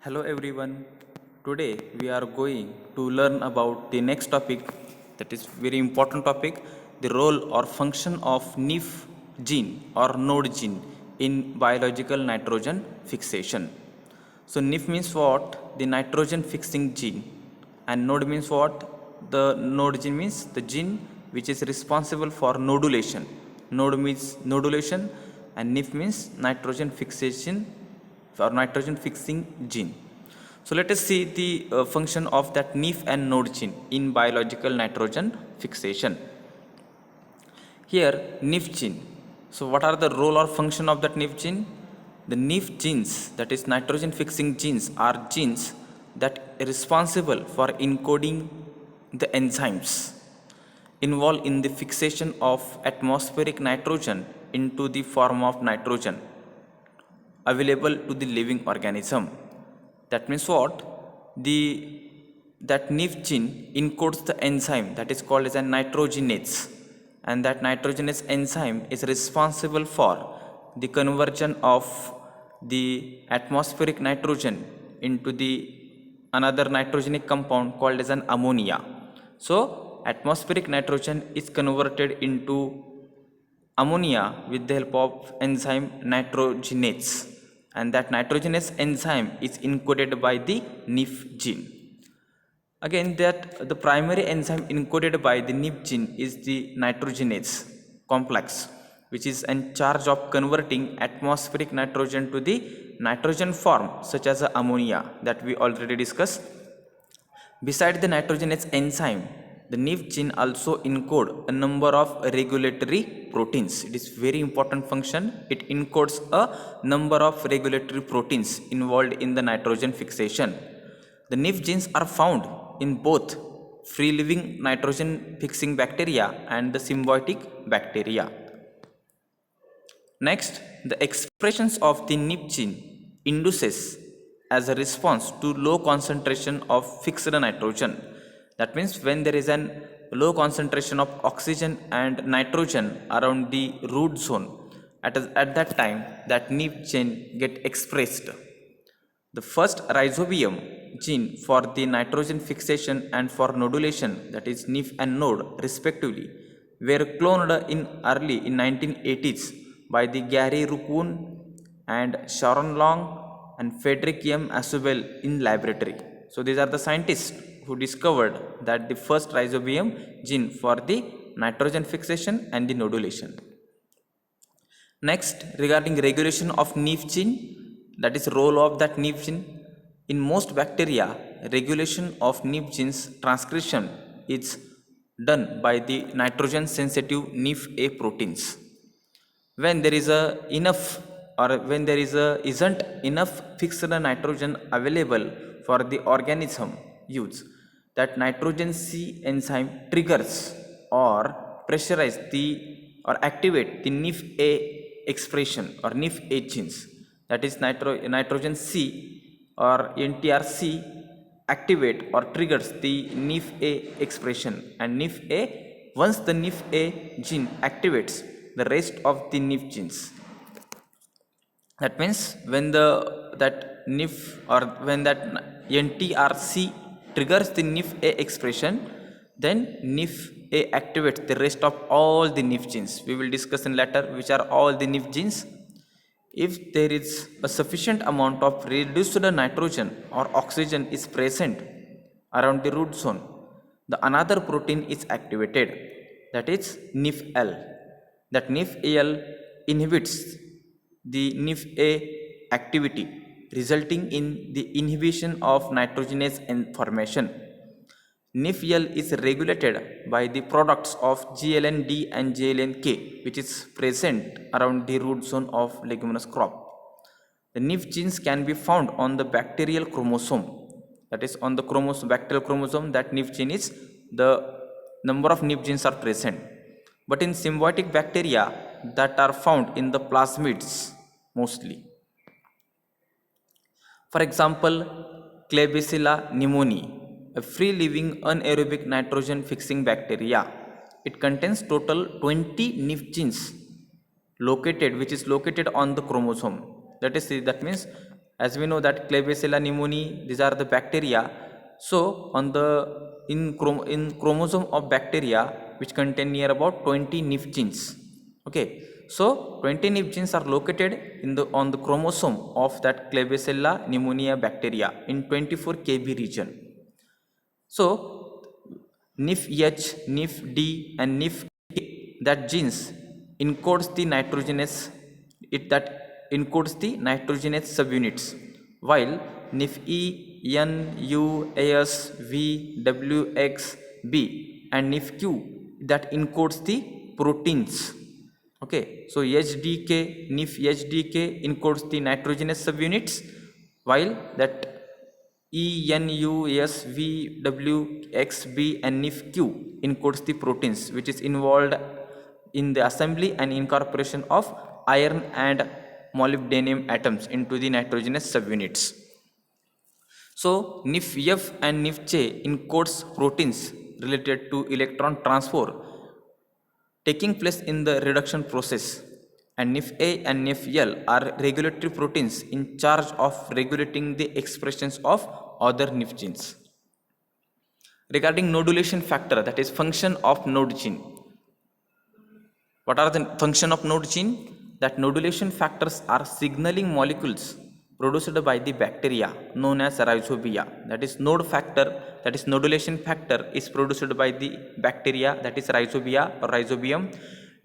Hello everyone. Today we are going to learn about the next topic, that is very important topic, the role or function of Nif gene or node gene in biological nitrogen fixation. So Nif means what? The nitrogen fixing gene, and node means what? The node gene means the gene which is responsible for nodulation. Node means nodulation and Nif means nitrogen fixation or nitrogen fixing gene. So let us see the function of that Nif and node gene in biological nitrogen fixation. Here Nif gene. So what are the role or function of that Nif gene? The Nif genes, that is nitrogen fixing genes, are genes that are responsible for encoding the enzymes involved in the fixation of atmospheric nitrogen into the form of nitrogen available to the living organism. That means what? The that Nif gene encodes the enzyme that is called as a nitrogenase, and that nitrogenase enzyme is responsible for the conversion of the atmospheric nitrogen into the another nitrogenic compound called as an ammonia. So atmospheric nitrogen is converted into ammonia with the help of enzyme nitrogenase, and that nitrogenase enzyme is encoded by the Nif gene. Again, that the primary enzyme encoded by the Nif gene is the nitrogenase complex, which is in charge of converting atmospheric nitrogen to the nitrogen form such as ammonia that we already discussed. Beside the nitrogenase enzyme, the Nif gene also encode a number of regulatory proteins. It is very important function. It encodes a number of regulatory proteins involved in the nitrogen fixation. The Nif genes are found in both free living nitrogen fixing bacteria and the symbiotic bacteria. Next, the expressions of the Nif gene induces as a response to low concentration of fixed nitrogen. That means when there is an low concentration of oxygen and nitrogen around the root zone, at that time that Nif gene get expressed. The first rhizobium gene for the nitrogen fixation and for nodulation, that is Nif and node respectively, were cloned in early in 1980s by the Gary Rukun and Sharon Long and Frederick M. Asubel in laboratory. So these are the scientists who discovered that the first rhizobium gene for the nitrogen fixation and the nodulation. Next, regarding regulation of Nif gene, that is role of that Nif gene. In most bacteria, regulation of Nif genes transcription is done by the nitrogen sensitive Nif A proteins. When there is isn't enough fixed nitrogen available for the organism use, that nitrogen C enzyme triggers or pressurize the or activate the Nif A expression or Nif A genes, that is nitrogen C or NTRC activate or triggers the Nif A expression, and Nif A, once the Nif A gene activates the rest of the Nif genes. That means when that Nif or when that NTRC triggers the Nif A expression, then Nif A activates the rest of all the Nif genes. We will discuss in later which are all the Nif genes. If there is a sufficient amount of reduced nitrogen or oxygen is present around the root zone, the another protein is activated, that is Nif L. That Nif Al inhibits the Nif A activity, resulting in the inhibition of nitrogenase formation. Nif L is regulated by the products of GLN-D and GLN-K, which is present around the root zone of leguminous crop. The Nif genes can be found on the bacterial chromosome, that is on the bacterial chromosome. That Nif gene is the number of Nif genes are present. But in symbiotic bacteria, that are found in the plasmids mostly. For example, Klebsiella pneumoniae, a free living anaerobic nitrogen fixing bacteria. It contains total 20 Nif genes which is located on the chromosome. That means As we know that Klebsiella pneumoniae, these are the bacteria. So on the in chromosome of bacteria which contain near about 20 Nif genes. Okay, so 20 Nif genes are located in the on the chromosome of that Klebsiella pneumoniae bacteria in 24 kb region. So Nif H, Nif D and Nif K, that genes encodes the nitrogenous, that encodes the nitrogenous subunits, while Nif E, N, U, AS, V, W, X, B and Nif Q, that encodes the proteins. Okay, so HDK, Nif HDK encodes the nitrogenous subunits, while that ENUSVWXB and NIFQ encodes the proteins which is involved in the assembly and incorporation of iron and molybdenum atoms into the nitrogenous subunits. So NIFF and NIFJ encodes proteins related to electron transfer taking place in the reduction process, and NIF-A and NIF-L are regulatory proteins in charge of regulating the expressions of other NIF genes. Regarding nodulation factor, that is function of node gene. What are the function of node gene? That nodulation factors are signaling molecules produced by the bacteria known as rhizobia. That is node factor, that is nodulation factor is produced by the bacteria, that is rhizobia or rhizobium,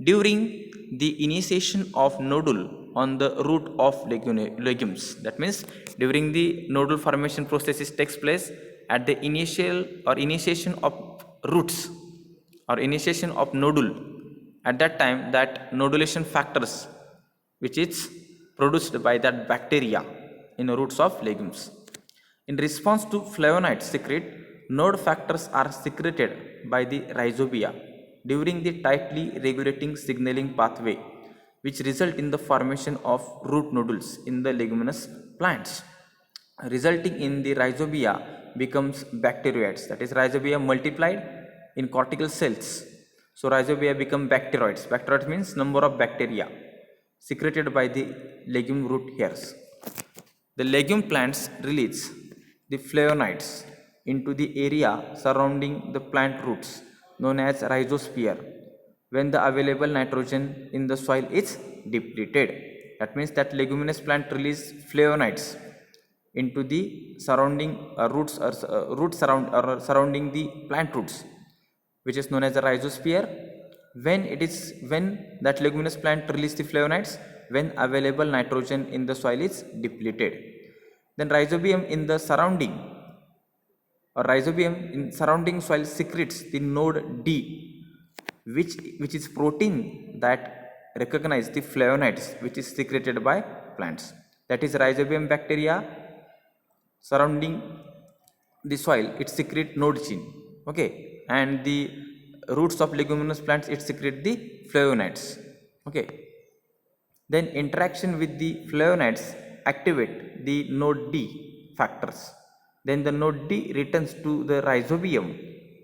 during the initiation of nodule on the root of legumes. That means during the nodule formation processes takes place at the initiation of roots or initiation of nodule. At that time, that nodulation factors which is produced by that bacteria in the roots of legumes. In response to flavonoid secrete, node factors are secreted by the rhizobia during the tightly regulating signaling pathway, which result in the formation of root nodules in the leguminous plants, resulting in the rhizobia becomes bacteroids. That is, rhizobia multiplied in cortical cells. So rhizobia become bacteroids. Bacteroids means number of bacteria secreted by the legume root hairs. The legume plants release the flavonoids into the area surrounding the plant roots known as rhizosphere when the available nitrogen in the soil is depleted. That means that leguminous plant release flavonoids into the surrounding roots or surrounding the plant roots, which is known as the rhizosphere. When that leguminous plant release the flavonoids when available nitrogen in the soil is depleted. Then rhizobium in surrounding soil secretes the node D, which is protein that recognize the flavonoids which is secreted by plants. That is, rhizobium bacteria surrounding the soil, it secrete node gene. Okay, and the roots of leguminous plants, it secrete the flavonoids. Okay, then interaction with the flavonoids activate the node D factors. Then the node D returns to the rhizobium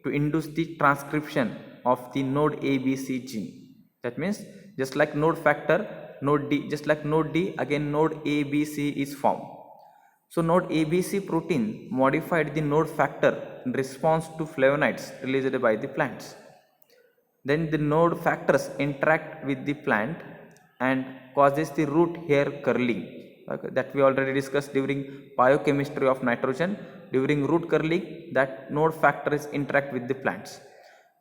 to induce the transcription of the node ABC gene. That means just like node factor, node D, just like node D, again node ABC is formed. So node ABC protein modified the node factor in response to flavonoids released by the plants. Then the node factors interact with the plant and causes the root hair curling. Okay, that we already discussed during biochemistry of nitrogen. During root curling, that node factors interact with the plants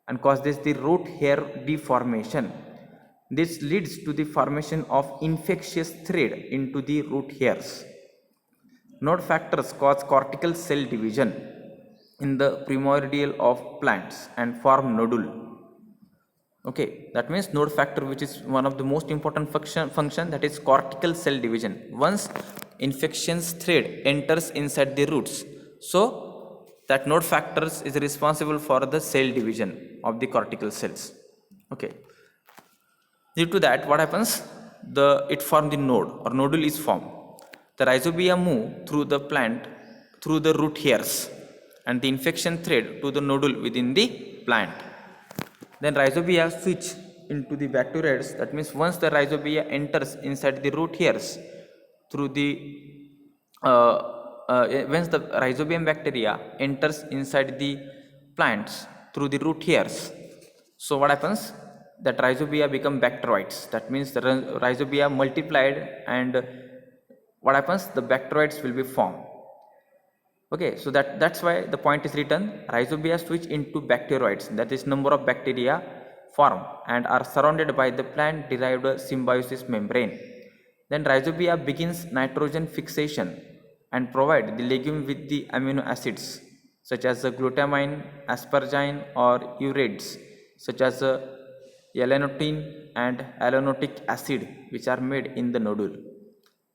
and causes the root hair deformation. This leads to the formation of infectious thread into the root hairs. Node factors cause cortical cell division in the primordial of plants and form nodule. Okay, that means node factor, which is one of the most important function, that is cortical cell division. Once infections thread enters inside the roots, so that node factors is responsible for the cell division of the cortical cells. Okay, due to that, what happens? It form the node or nodule is formed. The rhizobia move through the plant through the root hairs and the infection thread to the nodule within the plant. Then rhizobia switch into the bacteroids. That means once the rhizobia enters inside the root hairs through the uh, once the rhizobium bacteria enters inside the plants through the root hairs, so what happens? That rhizobia become bacteroids. That means the rhizobia multiplied, and what happens? The bacteroids will be formed. Okay, so that's why the point is written rhizobia switch into bacteroids, that is number of bacteria form and are surrounded by the plant derived symbiosis membrane. Then rhizobia begins nitrogen fixation and provide the legume with the amino acids such as the glutamine, asparagine or urides such as L-linotin and alanotic acid, which are made in the nodule.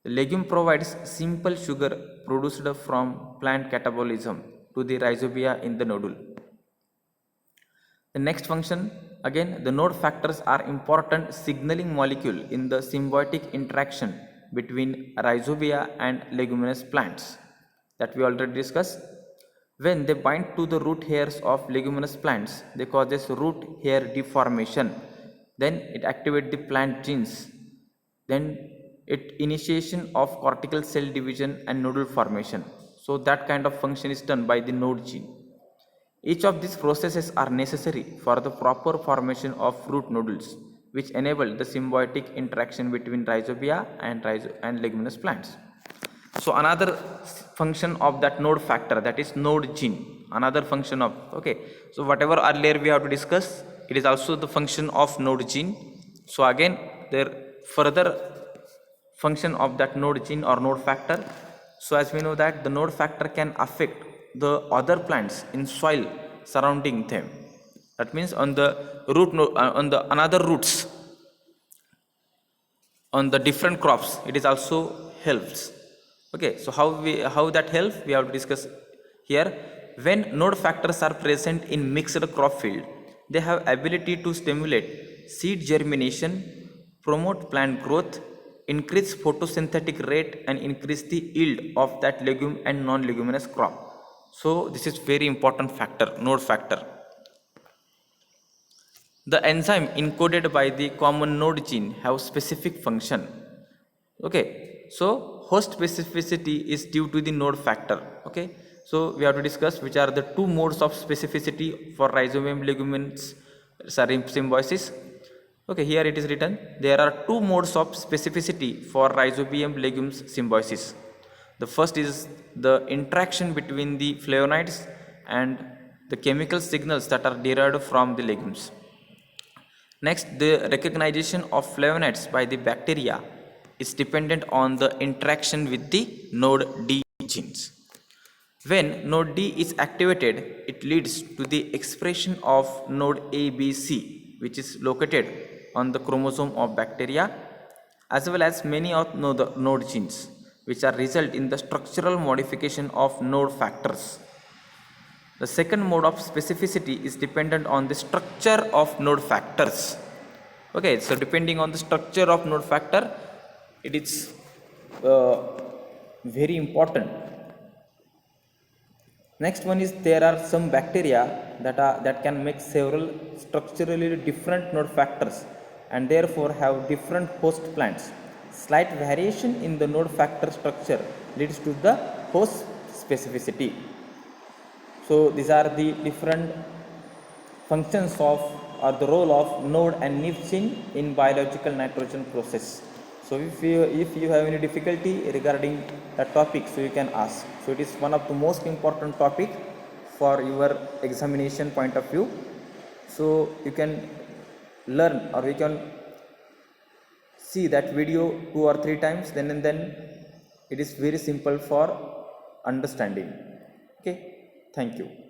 The legume provides simple sugar produced from plant catabolism to the rhizobia in the nodule. The next function, again, the node factors are important signaling molecule in the symbiotic interaction between rhizobia and leguminous plants that we already discussed. When they bind to the root hairs of leguminous plants, they causes root hair deformation. Then it activates the plant genes. Then it initiation of cortical cell division and nodule formation. So that kind of function is done by the node gene. Each of these processes are necessary for the proper formation of root nodules, which enable the symbiotic interaction between rhizobia and leguminous plants. So another function of that node factor, that is node gene, another function of, okay, so whatever earlier we have to discuss, it is also the function of node gene. So again there further function of that node gene or node factor. So as we know that the node factor can affect the other plants in soil surrounding them. That means on the on the another roots on the different crops it is also helps. Okay, so how that helps we have to discuss here. When node factors are present in mixed crop field, they have ability to stimulate seed germination, promote plant growth, increase photosynthetic rate and increase the yield of that legume and non leguminous crop. So this is very important factor, node factor. The enzyme encoded by the common node gene have specific function. Okay, so host specificity is due to the node factor. Okay, so we have to discuss which are the two modes of specificity for rhizobium legumes symbiosis. Okay, here it is written there are two modes of specificity for rhizobium legumes symbiosis. The first is the interaction between the flavonoids and the chemical signals that are derived from the legumes. Next, the recognition of flavonoids by the bacteria is dependent on the interaction with the node D genes. When node D is activated, it leads to the expression of node ABC, which is located on the chromosome of bacteria, as well as many of the node genes, which are result in the structural modification of node factors. The second mode of specificity is dependent on the structure of node factors. Okay, so depending on the structure of node factor, it is very important. Next one is there are some bacteria that can make several structurally different node factors and therefore have different host plants. Slight variation in the node factor structure leads to the host specificity. So these are the different functions of or the role of node and Nif gene in biological nitrogen process. So if you have any difficulty regarding that topic, so you can ask. So it is one of the most important topic for your examination point of view. So you can learn or you can see that video 2 or 3 times, then and then it is very simple for understanding. Okay, thank you.